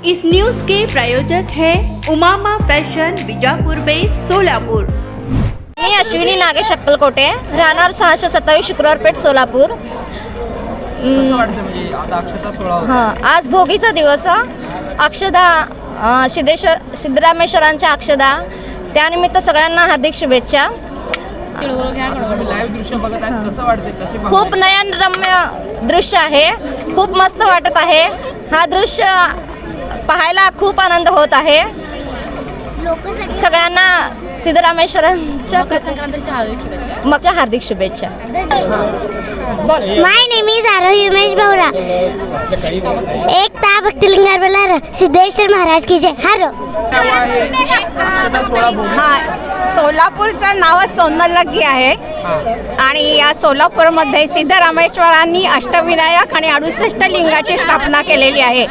इस news के प्रायोजक है Umama fashion Bijapur base Solapur. मी अश्विनी नागेश अक्कलकोटे, राहणार 627 शुक्रवार पेठ सोलापूर। कसं वाटतं म्हणजे आता अक्षता सोहळा होता? हां, आज भोगीचा दिवस अक्षदा सिद्धरामेश्वरांच्या अक्षदा, त्यानिमित्त सगळ्यांना हार्दिक शुभेच्छा। लाईव्ह दृश्य बघत आहे, कसं वाटते? कसे खूप नयनरम्य दृश्य आहे, खूप मस्त वाटत आहे। हा दृश्य पाहायला खूप आनंद होत आहे। सगळ्यांना सिद्धरामेश्वरांच्या मकरच्या हार्दिक शुभेच्छा। माय नेम इज आरोही उमेश भाऊरा। एकता भक्तिलिंगार बलार सिद्धेश्वर महाराज की जय। हर सोलापूरचं नावच सौंदर्यलग्गी आहे आणि या सोलापूरमध्ये सिद्धरामेश्वरांनी अष्टविनायक आणि 68 लिंगाची स्थापना केलेली आहे।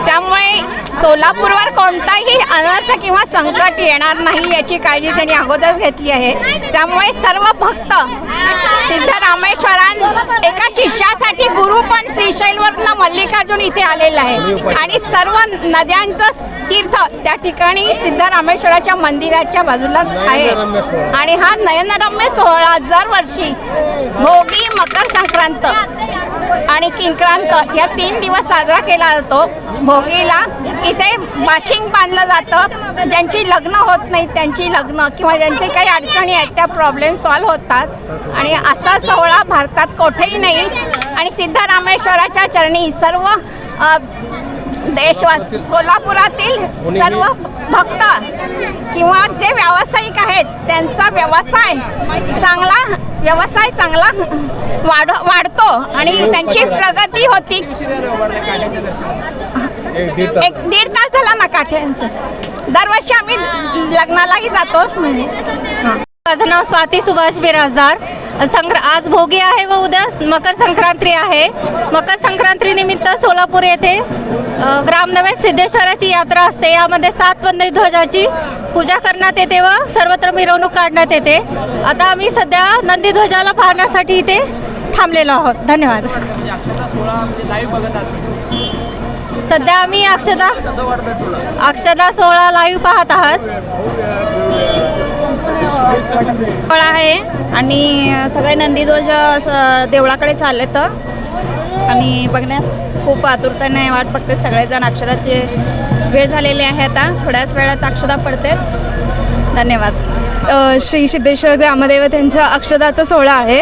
त्यामुळे सोलापूरवर कोणताही अनर्थ किंवा संकट येणार नाही याची काळजी त्यांनी अगोदर घेतली आहे। त्यामुळे सर्व भक्त सिद्धरामेश्वरां एका शिष्यासाठी गुरु पण श्रीशैलवरून मल्लिकार्जुन इथे आलेला आहे आणि सर्व नद्यांचं तीर्थ त्या ठिकाणी सिद्धरामेश्वराच्या मंदिराच्या बाजूला आहे आणि हा नयनरम्य सोहळा दरवर्षी भोगी, मकर संक्रांत आणि किंक्रांत या 3 दिवस साजरा केला जातो। भोगीला इथे बाशिंग बांधलं जातं, ज्यांची लग्न होत नाही त्यांची लग्न किंवा ज्यांचे काही अडचणी आहेत त्या प्रॉब्लेम सॉल्व्ह होतात आणि असा सोहळा भारतात कुठेही नाही आणि सिद्धरामेश्वराच्या चरणी सर्व देशवासी सोलापुरातील सर्व भक्त किंवा जे व्यावसायिक आहेत त्यांचा व्यवसाय चांगला वाढतो आणि त्यांची प्रगती होती। 1-1.5 तास झाला ना काठ्यांचं। दरवर्षी आम्ही लग्नालाही जातो। माझं नाव स्वाती सुभाष बिराजदार। आज भोगी आहे व उद्या मकर संक्रांती आहे। मकर संक्रांती निमित्त सोलापूर येथे ग्रामनवेश सिद्धेश्वराची यात्रा असते। यामध्ये 7 वंदे ध्वजाची पूजा करण्यात येते व सर्वत्र मिरवणूक काढण्यात येते। आता आम्ही सध्या नंदी ध्वजाला पाहण्यासाठी इथे थांबलेलो आहोत। धन्यवाद। अक्षता सोहळा म्हणजे लाईव्ह बघत आहात, सध्या आम्ही कसं वाटतं तुला? अक्षदा सोहळा लाईव्ह पाहत आहात आहे आणि सगळे नंदीध्वज देवळाकडे चाललेत आणि बघण्यास खूप आतुरतेने वाट बघते सगळेजण। अक्षदाची वेळ झालेली आहे, आता थोड्याच वेळात अक्षदा पडते। धन्यवाद। श्री सिद्धेश्वर ग्रामदेवतेंचा अक्षदाचा सोहळा आहे।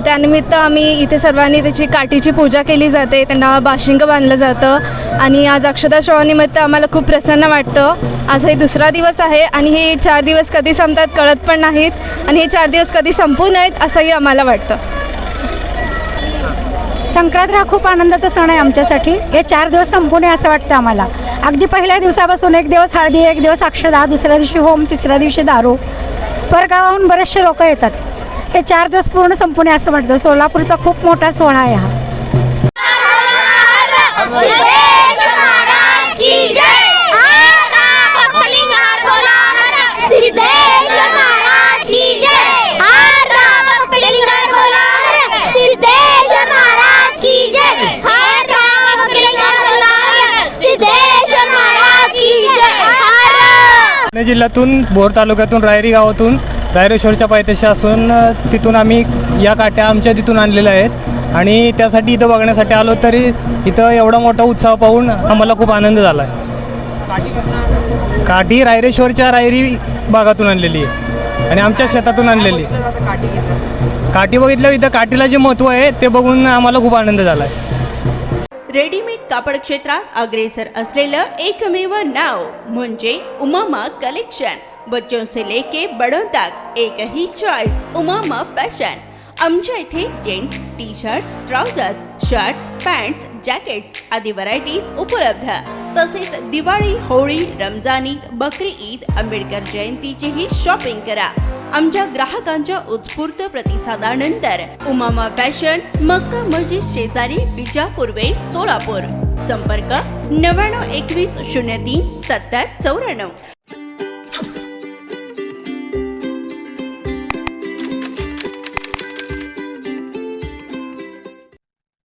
त्यानिमित्त आम्ही इथे सर्वांनी त्याची काठीची पूजा केली जाते, त्यांना बाशिंग बांधलं जातं आणि आज अक्षदा सोहळ्यानिमित्त आम्हाला खूप प्रसन्न वाटतं। आज हे दुसरा दिवस आहे आणि हे 4 दिवस कधी संपतात कळत पण नाहीत आणि हे 4 दिवस कधी संपू नयेत असंही आम्हाला वाटतं। संक्रांत हा खूप आनंदाचा सण आहे आमच्यासाठी। हे 4 दिवस संपून असं वाटतं आम्हाला। अगदी पहिल्या दिवसापासून 1 दिवस हळदी, 1 दिवस अक्षदा, दुसऱ्या दिवशी होम, तिसऱ्या दिवशी दारू, परगावाहून बरेचसे लोक येतात। हे 4 दिवस पूर्ण संपून असं वाटतं। सोलापूरचा खूप मोठा सोहळा आहे हा। पुणे जिल्ह्यातून भोर तालुक्यातून रायरी गावातून रायरेश्वरच्या पायथ्याशी असून तिथून आम्ही या काठ्या आमच्या तिथून आणलेल्या आहेत आणि त्यासाठी इथं बघण्यासाठी आलो, तरी इथं एवढा मोठा उत्साह पाहून आम्हाला खूप आनंद झाला आहे। काठी रायरेश्वरच्या रायरी भागातून आणलेली आहे आणि आमच्या शेतातून आणलेली। काठी बघितल्यावर इथं काठीला जे महत्त्व आहे ते बघून आम्हाला खूप आनंद झाला आहे। रेडीमेड कापड क्षेत्रात अग्रेसर असलेलं एकमेव नाव म्हणजे उमामा कलेक्शन। बच्चों से लेके बड़ों तक एक ही चॉइस, उमामा फैशन। आमच्या इथे gents T shirts, trousers, shirts, pants, jackets आदी व्हरायटीज उपलब्ध। तसेच दिवाळी, होळी, रमजान ईद, बकरी ईद, आंबेडकर जयंतीचीही शॉपिंग करा। आमच्या ग्राहकांच्या उत्स्फूर्त प्रतिसादानंतर उमामा फॅशन, मक्का मस्जिद शेजारी, बीजापूर वेस्ट, सोलापूर। संपर्क 99 21 03 70 94।